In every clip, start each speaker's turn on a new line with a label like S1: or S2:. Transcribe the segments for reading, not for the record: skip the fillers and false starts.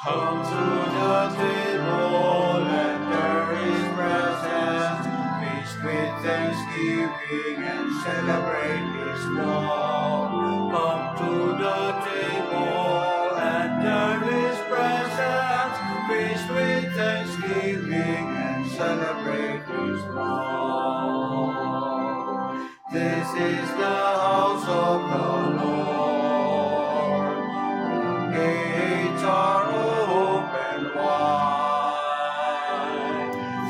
S1: Come to the table, enter His presence, feast with thanksgiving and celebrate His love. Come to the table, enter His presence, feast with thanksgiving and celebrate His love. This is the house of the Lord. The gates are open wide.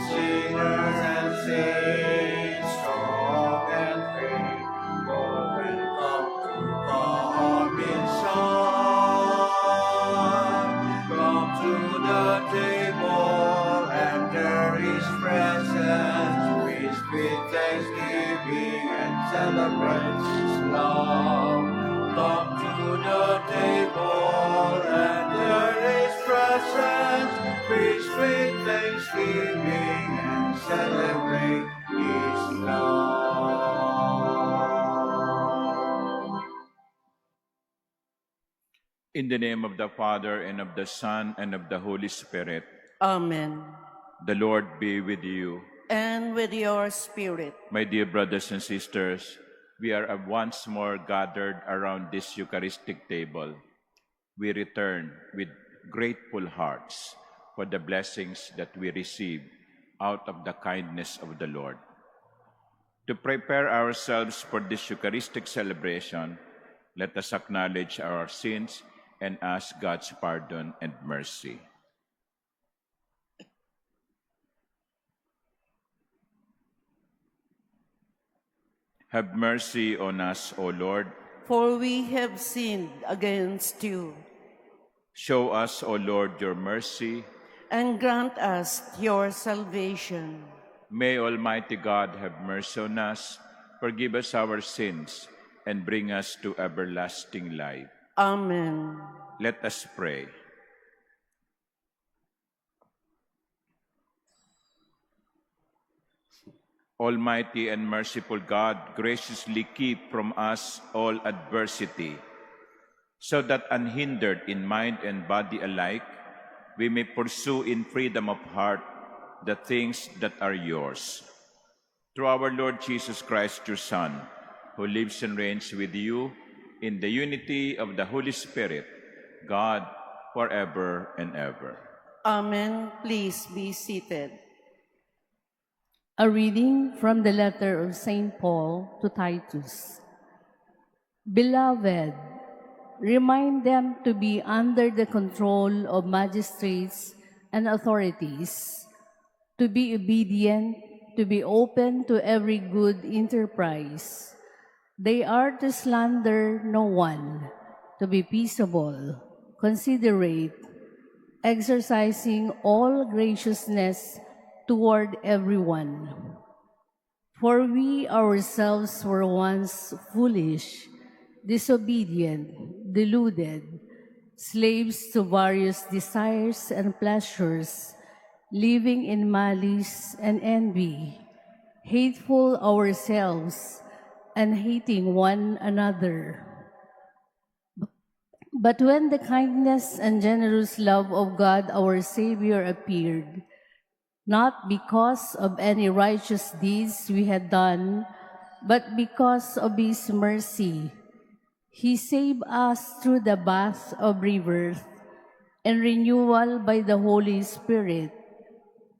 S1: Sinners and saints, strong and faithful, will come inside. Come to the table, enter His presence, feast with thanksgiving and celebrate His love. Come to the table, enter His presence, feast with thanksgiving and celebrate His love.
S2: In the name of the Father, and of the Son, and of the Holy Spirit.
S3: Amen.
S2: The Lord be with you.
S3: And with your spirit.
S2: My dear brothers and sisters, we are once more gathered around this Eucharistic table. We return with grateful hearts for the blessings that we receive out of the kindness of the Lord. To prepare ourselves for this Eucharistic celebration, let us acknowledge our sins and ask God's pardon and mercy. Have mercy on us, O Lord.
S3: For we have sinned against you.
S2: Show us, O Lord, your mercy.
S3: And grant us your salvation.
S2: May Almighty God have mercy on us, forgive us our sins, and bring us to everlasting life.
S3: Amen.
S2: Let us pray. Almighty and merciful God, graciously keep from us all adversity, so that unhindered in mind and body alike, we may pursue in freedom of heart the things that are yours. Through our Lord Jesus Christ, your Son, who lives and reigns with you in the unity of the Holy Spirit, God, forever and ever.
S3: Amen. Please be seated.
S4: A reading from the letter of St. Paul to Titus. Beloved, remind them to be under the control of magistrates and authorities, to be obedient, to be open to every good enterprise. They are to slander no one, to be peaceable, considerate, exercising all graciousness toward everyone. For we ourselves were once foolish, disobedient, deluded, slaves to various desires and pleasures, living in malice and envy, hateful ourselves, and hating one another. But when the kindness and generous love of God our Savior appeared, not because of any righteous deeds we had done, but because of His mercy, He saved us through the bath of rebirth and renewal by the Holy Spirit,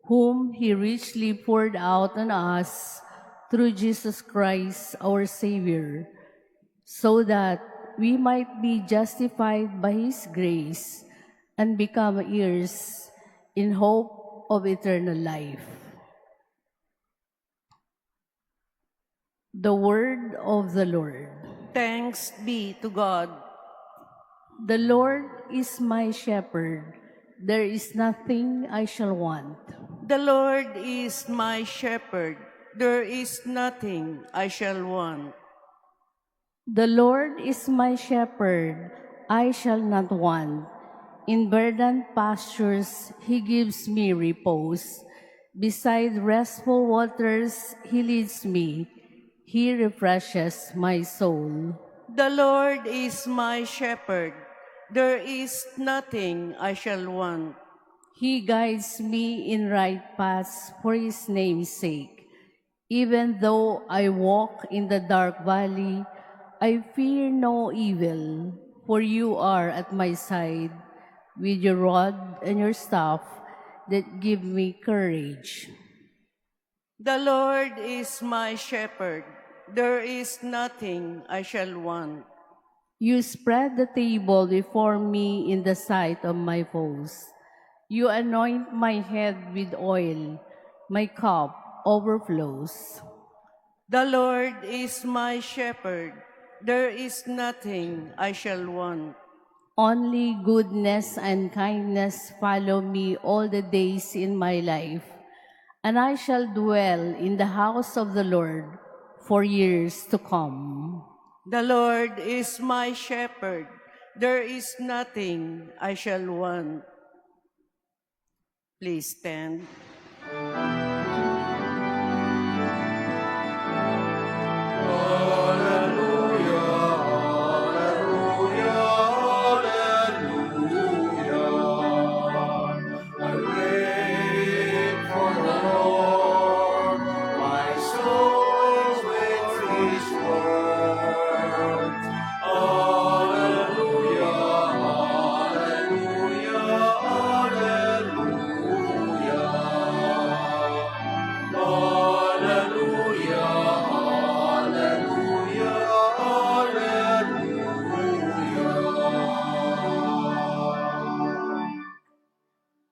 S4: whom He richly poured out on us through Jesus Christ our Savior, so that we might be justified by His grace and become heirs in hope of eternal life. The word of the Lord.
S3: Thanks be to God.
S4: The Lord is my shepherd. There is nothing I shall want.
S3: The Lord is my shepherd. There is nothing I shall want.
S4: The Lord is my shepherd. I shall not want. In verdant pastures He gives me repose. Beside restful waters He leads me. He refreshes my soul.
S3: The Lord is my shepherd. there is nothing I shall want.
S4: He guides me in right paths for his name's sake. Even though I walk in the dark valley, I fear no evil, for you are at my side, with your rod and your staff that give me courage.
S3: The Lord is my shepherd, there is nothing I shall want.
S4: You spread the table before me in the sight of my foes. You anoint my head with oil, my cup overflows.
S3: The Lord is my shepherd, there is nothing I shall want.
S4: Only goodness and kindness follow me all the days in my life, and I shall dwell in the house of the Lord for years to come.
S3: The Lord is my shepherd, there is nothing I shall want. Please stand.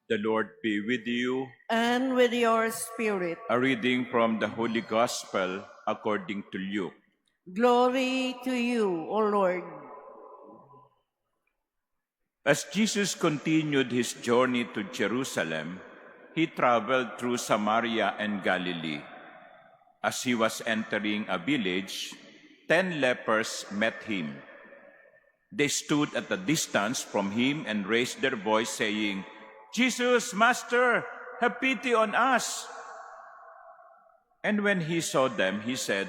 S2: The Lord be with you.
S3: And with your spirit.
S2: A reading from the Holy Gospel according to Luke.
S3: Glory to you, O Lord.
S2: As Jesus continued his journey to Jerusalem, he traveled through Samaria and Galilee. As he was entering a village, 10 lepers met him. They stood at a distance from him and raised their voice, saying, "Jesus, Master, have pity on us." And when he saw them, he said,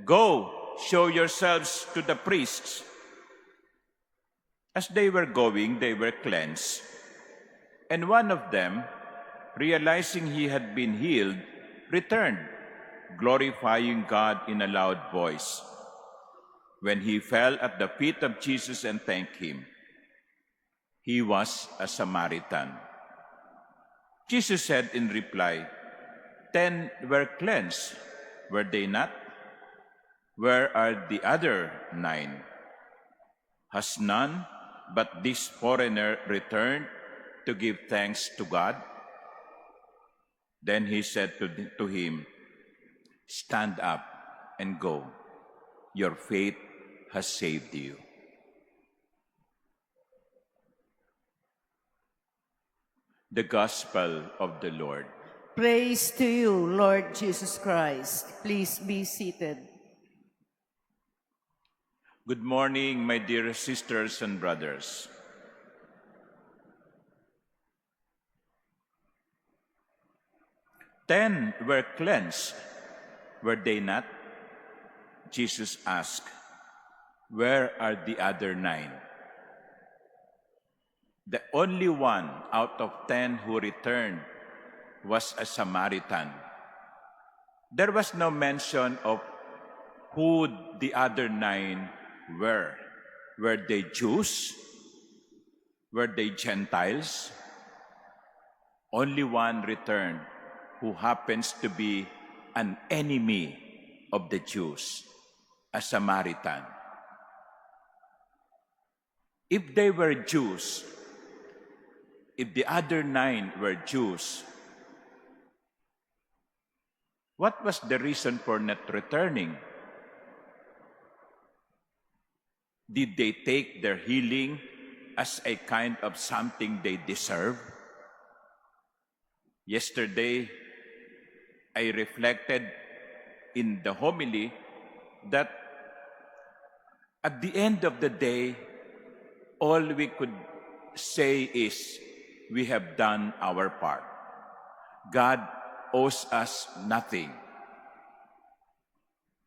S2: "Go, show yourselves to the priests." As they were going, they were cleansed. And one of them, realizing he had been healed, returned, glorifying God in a loud voice. When he fell at the feet of Jesus and thanked him, he was a Samaritan. Jesus said in reply, 10 were cleansed, were they not? Where are the other 9? Has none but this foreigner returned to give thanks to God? Then he said to him, "Stand up and go. Your faith has saved you." The Gospel of the Lord.
S3: Praise to you, Lord Jesus Christ. Please be seated.
S2: Good morning, my dear sisters and brothers. Ten were cleansed, were they not? Jesus asked, "Where are the other 9? The only one out of 10 who returned was a Samaritan. There was no mention of who the other 9 were. Were they Jews? Were they Gentiles? Only one returned, who happens to be an enemy of the Jews, a Samaritan. If they were Jews, if the other 9 were Jews, what was the reason for not returning? Did they take their healing as a kind of something they deserve? Yesterday, I reflected in the homily that at the end of the day, all we could say is, we have done our part. God owes us nothing.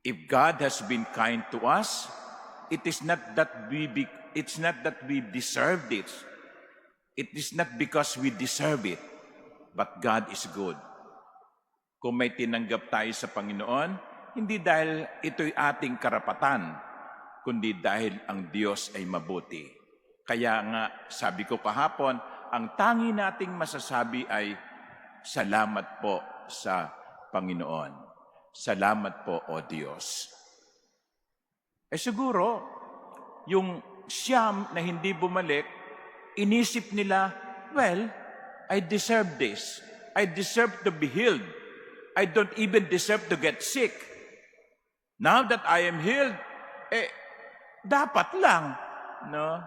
S2: If God has been kind to us, it is not that it's not that we deserved it. It is not because we deserve it, but God is good. Kung may tinanggap tayo sa Panginoon, hindi dahil ito'y ating karapatan, kundi dahil ang Diyos ay mabuti. Kaya nga, sabi ko kahapon, ang tangi nating masasabi ay, salamat po sa Panginoon. Salamat po, O Diyos. Siguro, yung siyam na hindi bumalik, inisip nila, well, I deserve this. I deserve to be healed. I don't even deserve to get sick. Now that I am healed, dapat lang, no?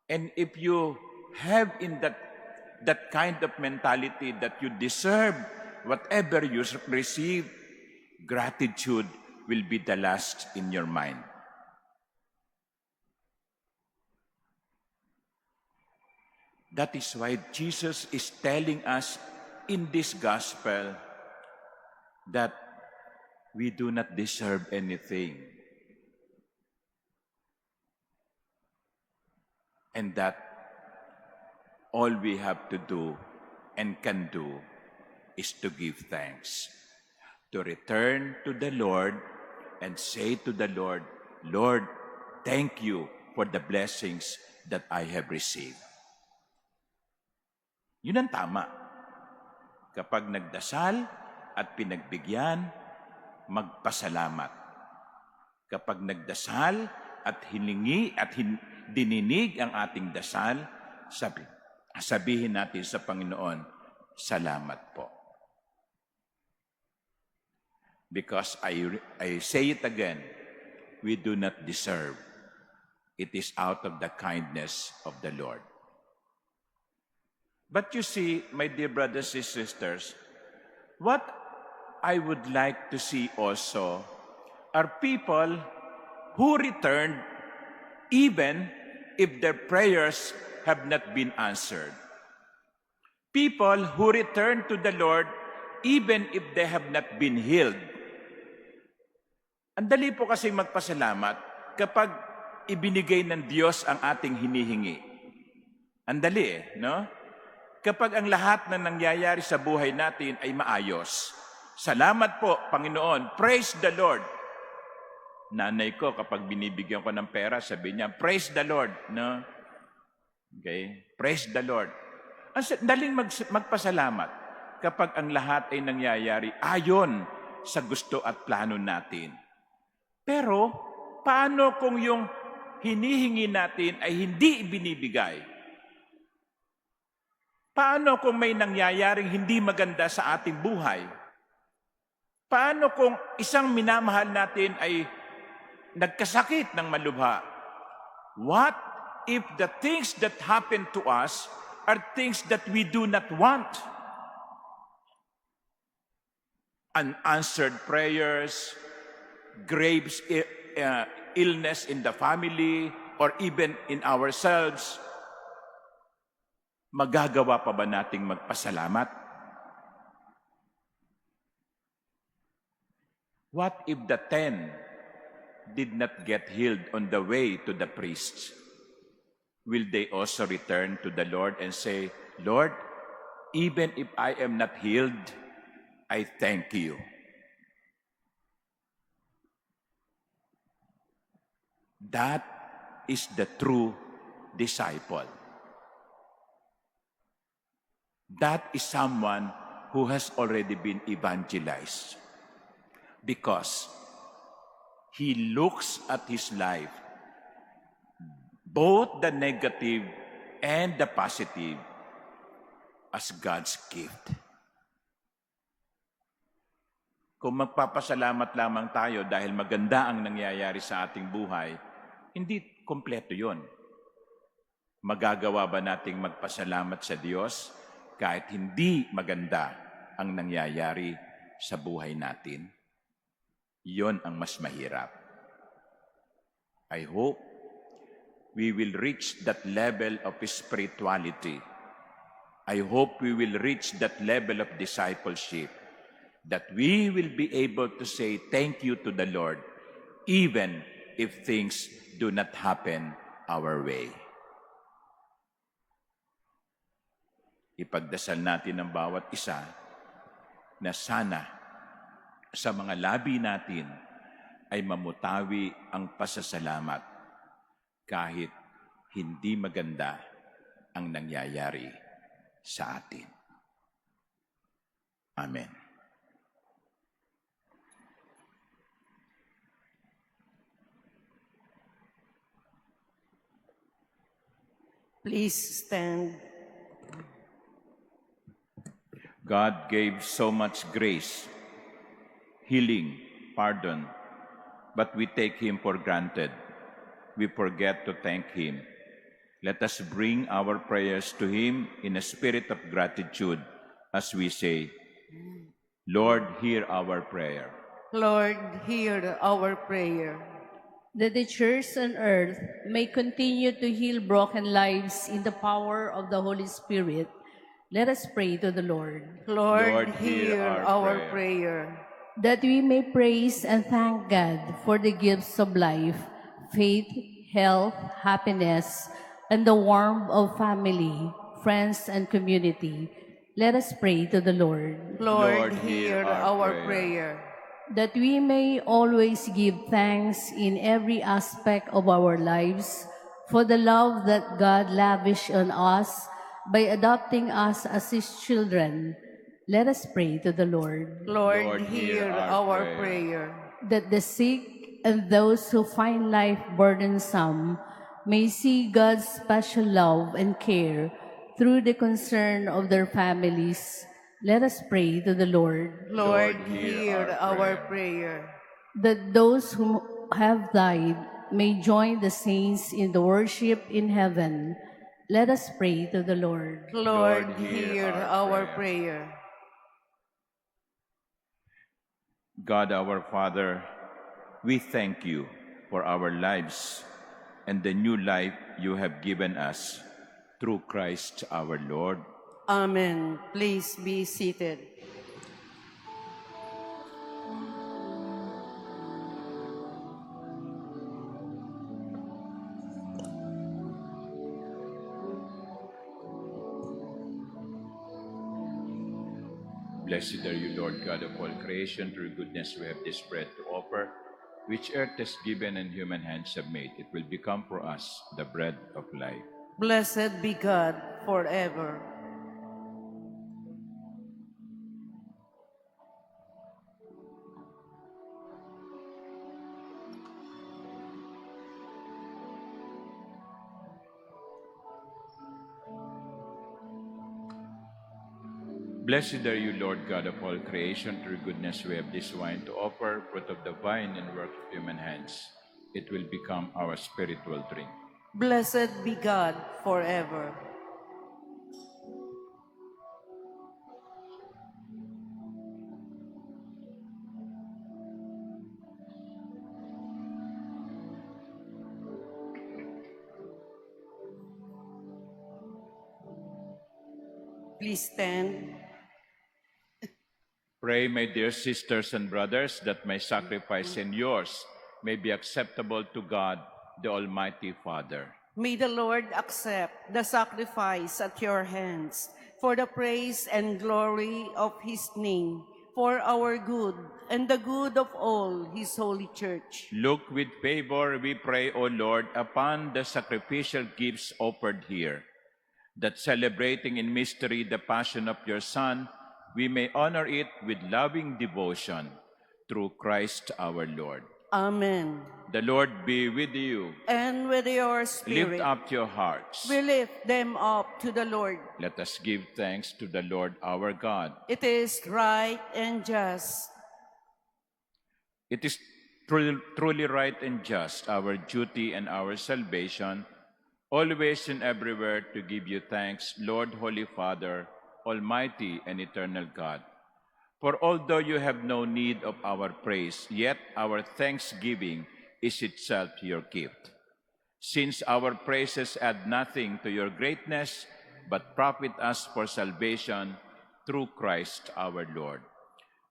S2: And if you have in that kind of mentality that you deserve whatever you receive, gratitude will be the last in your mind. That is why Jesus is telling us in this gospel that we do not deserve anything. And that all we have to do and can do is to give thanks. To return to the Lord and say to the Lord, Lord, thank you for the blessings that I have received. Yun ang tama. Kapag nagdasal at pinagbigyan, magpasalamat. Kapag nagdasal at hiningi at dininig ang ating dasal, sabihin natin sa Panginoon, salamat po. Because I say it again, we do not deserve. It is out of the kindness of the Lord. But you see, my dear brothers and sisters, what I would like to see also are people who returned even if their prayers have not been answered. People who return to the Lord even if they have not been healed. Ang dali po kasing magpasalamat kapag ibinigay ng Diyos ang ating hinihingi. Ang dali no? Kapag ang lahat na nangyayari sa buhay natin ay maayos. Salamat po, Panginoon. Praise the Lord. Nanay ko, kapag binibigyan ko ng pera, sabi niya, praise the Lord. No? Okay? Praise the Lord. Ang daling magpasalamat kapag ang lahat ay nangyayari ayon sa gusto at plano natin. Pero, paano kung yung hinihingi natin ay hindi ibinibigay? Paano kung may nangyayaring hindi maganda sa ating buhay? Paano kung isang minamahal natin ay nagkasakit ng malubha? What if the things that happen to us are things that we do not want? Unanswered prayers, grave illness in the family, or even in ourselves. Magagawa pa ba nating magpasalamat? What if the 10 did not get healed on the way to the priests? Will they also return to the Lord and say, Lord, even if I am not healed, I thank you. That is the true disciple. That is someone who has already been evangelized because he looks at his life, both the negative and the positive, as God's gift. Kung magpapasalamat lamang tayo dahil maganda ang nangyayari sa ating buhay, hindi kompleto yon. Magagawa ba nating magpasalamat sa Diyos kahit hindi maganda ang nangyayari sa buhay natin? Iyon ang mas mahirap. I hope we will reach that level of spirituality. I hope we will reach that level of discipleship, that we will be able to say thank you to the Lord, even if things do not happen our way. Ipagdasal natin ang bawat isa na sana sa mga labi natin ay mamutawi ang pasasalamat kahit hindi maganda ang nangyayari sa atin. Amen.
S3: Please stand.
S2: God gave so much grace, healing, pardon, but we take Him for granted. We forget to thank Him. Let us bring our prayers to Him in a spirit of gratitude as we say, Lord, hear our prayer.
S3: Lord, hear our prayer.
S4: That the church on earth may continue to heal broken lives in the power of the Holy Spirit, let us pray to the Lord.
S3: Lord, hear our prayer.
S4: That we may praise and thank God for the gifts of life, faith, health, happiness, and the warmth of family, friends, and community. Let us pray to the Lord.
S3: Lord, hear our prayer.
S4: That we may always give thanks in every aspect of our lives for the love that God lavished on us by adopting us as His children. Let us pray to the Lord.
S3: Lord, hear our prayer.
S4: That the sick and those who find life burdensome may see God's special love and care through the concern of their families. Let us pray to the Lord.
S3: Lord, hear our prayer.
S4: That those who have died may join the saints in the worship in heaven. Let us pray to the Lord.
S3: Lord, hear our prayer.
S2: God our Father, we thank you for our lives and the new life you have given us through Christ our Lord.
S3: Amen. Please be seated.
S2: Blessed are you, Lord God of all creation. Through goodness we have this bread to offer, which earth has given and human hands have made. It will become for us the bread of life.
S3: Blessed be God forever.
S2: Blessed are you, Lord God of all creation. Through goodness we have this wine to offer, fruit of the vine and work of human hands. It will become our spiritual drink.
S3: Blessed be God forever. Please stand.
S2: Pray, my dear sisters and brothers, that my sacrifice and yours may be acceptable to God, the Almighty Father.
S3: May the Lord accept the sacrifice at your hands for the praise and glory of His name, for our good and the good of all His holy church.
S2: Look with favor, we pray, O Lord, upon the sacrificial gifts offered here, that celebrating in mystery the passion of your Son, we may honor it with loving devotion through Christ our Lord.
S3: Amen.
S2: The Lord be with you.
S3: And with your spirit,
S2: Lift up your hearts.
S3: we lift them up to the Lord.
S2: Let us give thanks to the Lord our God.
S3: It is right and just.
S2: It is truly right and just, our duty and our salvation, always and everywhere to give you thanks, Lord, Holy Father, Almighty and eternal God. For although you have no need of our praise, yet our thanksgiving is itself your gift. Since our praises add nothing to your greatness, but profit us for salvation through Christ our Lord.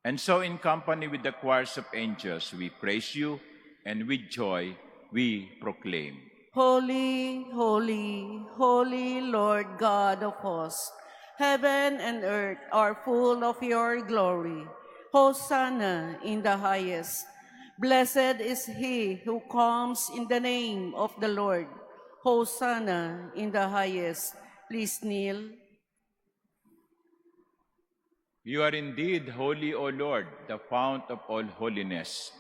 S2: And so in company with the choirs of angels, we praise you, and with joy we proclaim.
S3: Holy, holy, holy Lord God of hosts, heaven and earth are full of your glory. Hosanna in the highest. Blessed is he who comes in the name of the Lord. Hosanna in the highest. Please kneel.
S2: You are indeed holy, O Lord, the fount of all holiness.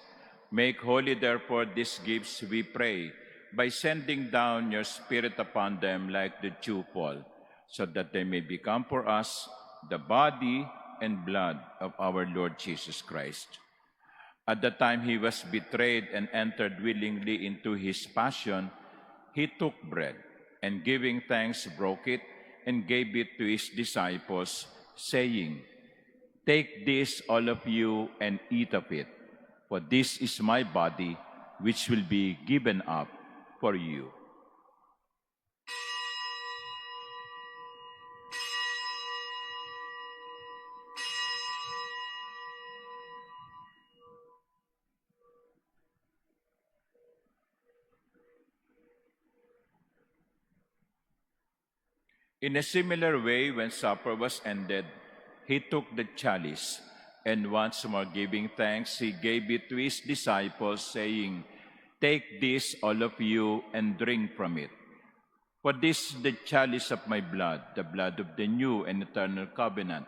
S2: Make holy, therefore, these gifts, we pray, by sending down your Spirit upon them like the dewfall, so that they may become for us the body and blood of our Lord Jesus Christ. At the time he was betrayed and entered willingly into his passion, he took bread, and giving thanks, broke it, and gave it to his disciples, saying, "Take this, all of you, and eat of it, for this is my body, which will be given up for you." In a similar way, when supper was ended, he took the chalice, and once more giving thanks, he gave it to his disciples, saying, "Take this, all of you, and drink from it. For this is the chalice of my blood, the blood of the new and eternal covenant,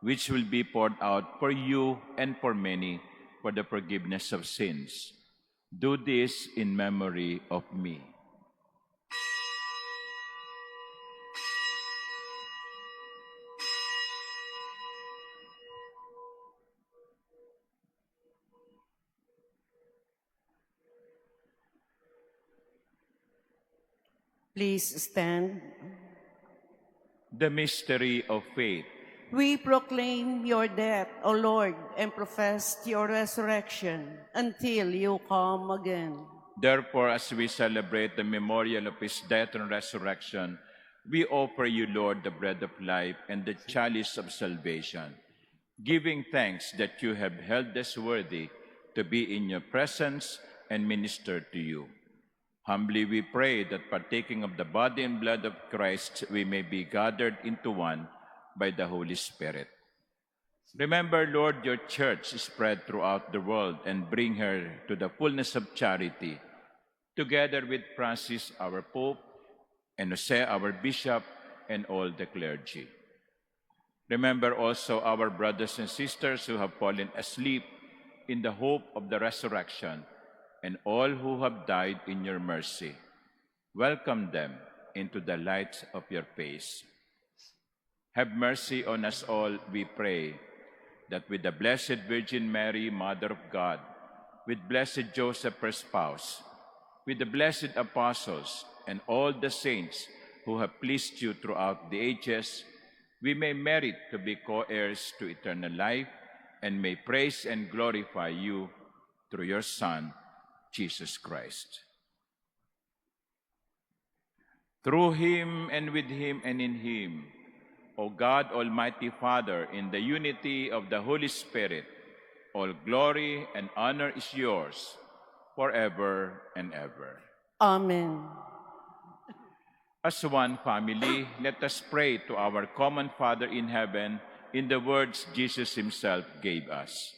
S2: which will be poured out for you and for many for the forgiveness of sins. Do this in memory of me."
S3: Please stand.
S2: The mystery of faith.
S3: We proclaim your death, O Lord, and profess your resurrection until you come again.
S2: Therefore, as we celebrate the memorial of his death and resurrection, we offer you, Lord, the bread of life and the chalice of salvation, giving thanks that you have held us worthy to be in your presence and minister to you. Humbly we pray that partaking of the body and blood of Christ, we may be gathered into one by the Holy Spirit. Remember, Lord, your church spread throughout the world and bring her to the fullness of charity, together with Francis, our Pope, and Jose, our Bishop, and all the clergy. Remember also our brothers and sisters who have fallen asleep in the hope of the resurrection, and all who have died in your mercy. Welcome them into the light of your face. Have mercy on us all, we pray, that with the Blessed Virgin Mary, Mother of God, with blessed Joseph, her spouse, with the blessed apostles, and all the saints who have pleased you throughout the ages, we may merit to be co-heirs to eternal life, and may praise and glorify you through your Son, Jesus Christ. Through him, and with him, and in him, O God, Almighty Father, in the unity of the Holy Spirit, all glory and honor is yours forever and ever.
S3: Amen.
S2: As one family, let us pray to our common Father in heaven in the words Jesus himself gave us.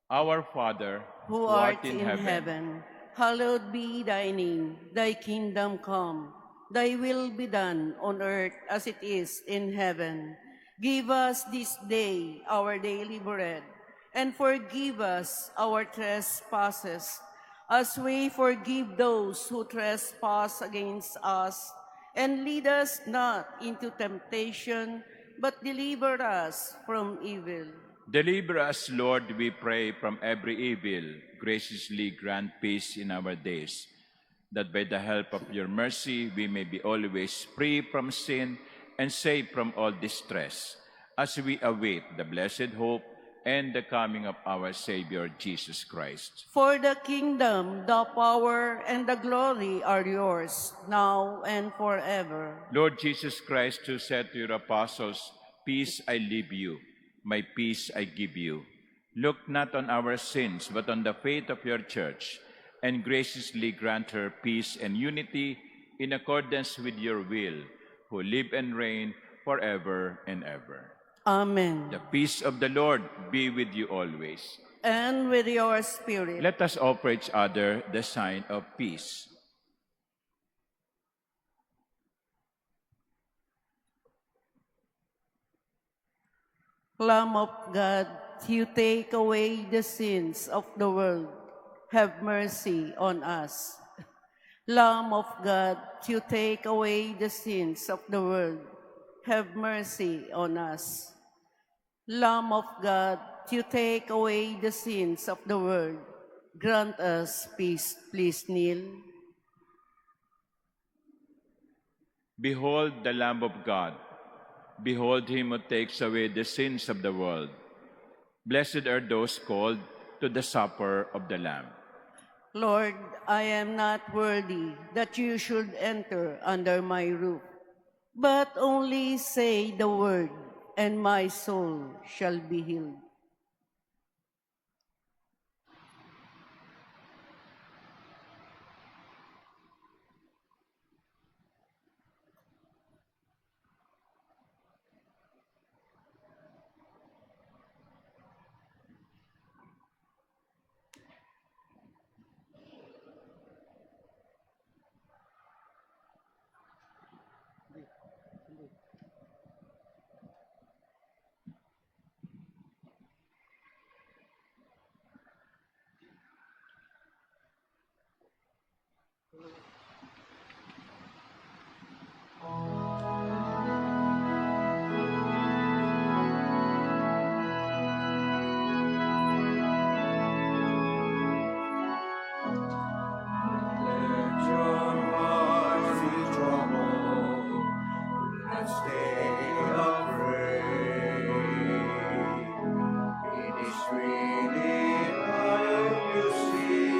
S2: Our Father,
S3: Who art in heaven, hallowed be thy name. Thy kingdom come. Thy will be done on earth as it is in heaven. Give us this day our daily bread, and forgive us our trespasses, as we forgive those who trespass against us. And lead us not into temptation, but deliver us from evil.
S2: Deliver us, Lord, we pray, from every evil. Graciously grant peace in our days, that by the help of your mercy we may be always free from sin and safe from all distress, as we await the blessed hope and the coming of our Savior, Jesus Christ.
S3: For the kingdom, the power, and the glory are yours, now and forever.
S2: Lord Jesus Christ, who said to your apostles, "Peace I leave you, my peace I give you," look not on our sins, but on the faith of your church, and graciously grant her peace and unity in accordance with your will, who live and reign forever and ever.
S3: Amen.
S2: The peace of the Lord be with you always.
S3: And with your spirit.
S2: Let us offer each other the sign of peace.
S3: Lamb of God, you take away the sins of the world. Have mercy on us. Lamb of God, you take away the sins of the world. Have mercy on us. Lamb of God, you take away the sins of the world. Grant us peace. Please kneel.
S2: Behold the Lamb of God. Behold him who takes away the sins of the world. Blessed are those called to the supper of the Lamb.
S3: Lord, I am not worthy that you should enter under my roof, but only say the word, and my soul shall be healed.
S1: Let your hearts be troubled, and stay afraid. It is really I you see,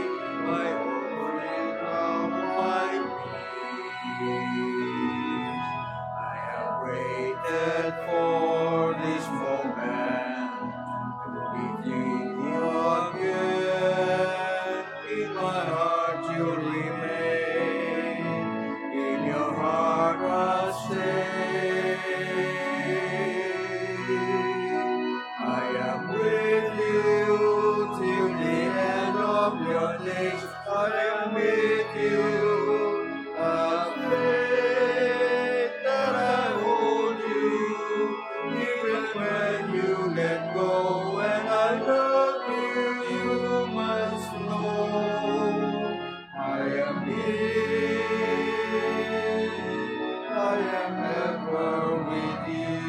S1: my only come my peace. I have waited for this moment to be with you again. In my heart you remain, in your heart I stay. I am with you till the end of your days. I am with you. Have faith that I hold you, even when you let go. And I love you, you must know. I am here, I am ever with you.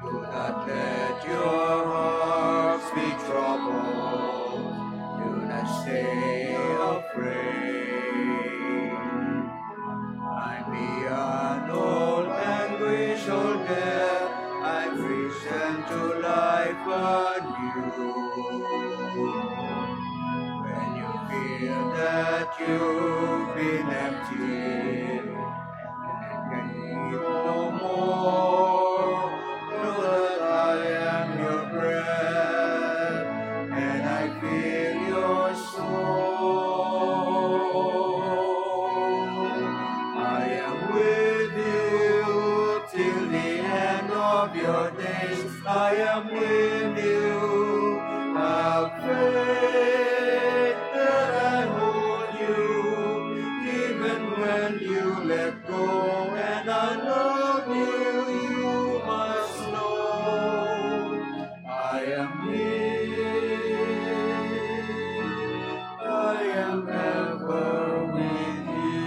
S1: Do not let your hearts be troubled. Do not stay afraid. I'm beyond all anguish or death. I'm risen to life anew. When you feel that you've been emptied and can need no more, know that I am your breath and I feel your soul. I am with you till the end of your days. I am with you. Have faith that I hold you, even when you let go. And I love you, you must know. I am here, I am ever with you.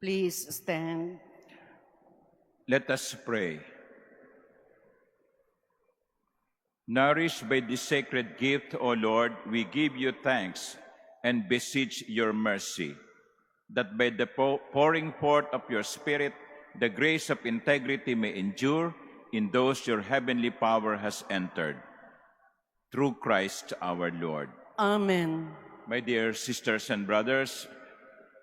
S3: Please stand.
S2: Let us pray. Nourished by this sacred gift, O Lord, we give you thanks and beseech your mercy. that by the pouring forth of your Spirit, the grace of integrity may endure in those your heavenly power has entered. Through Christ our Lord.
S3: Amen.
S2: My dear sisters and brothers,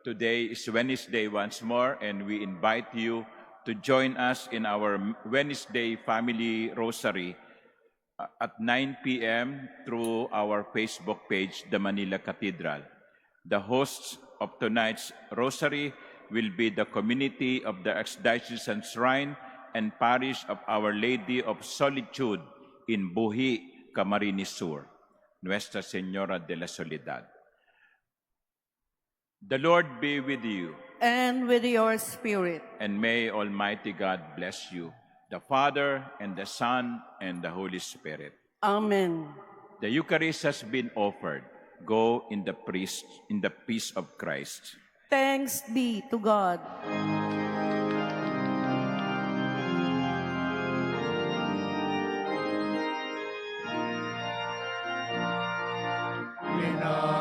S2: today is Wednesday once more, and we invite you to join us in our Wednesday Family Rosary at 9 p.m. through our Facebook page, The Manila Cathedral. The hosts of tonight's Rosary will be the community of the Archdiocesan Shrine and Parish of Our Lady of Solitude in Buhi, Camarines Sur, Nuestra Señora de la Soledad. The Lord be with you.
S3: And with your spirit.
S2: And may Almighty God bless you, the Father, and the Son, and the Holy Spirit.
S3: Amen.
S2: The Eucharist has been offered. Go in the peace of Christ.
S3: Thanks be to God.
S1: Ina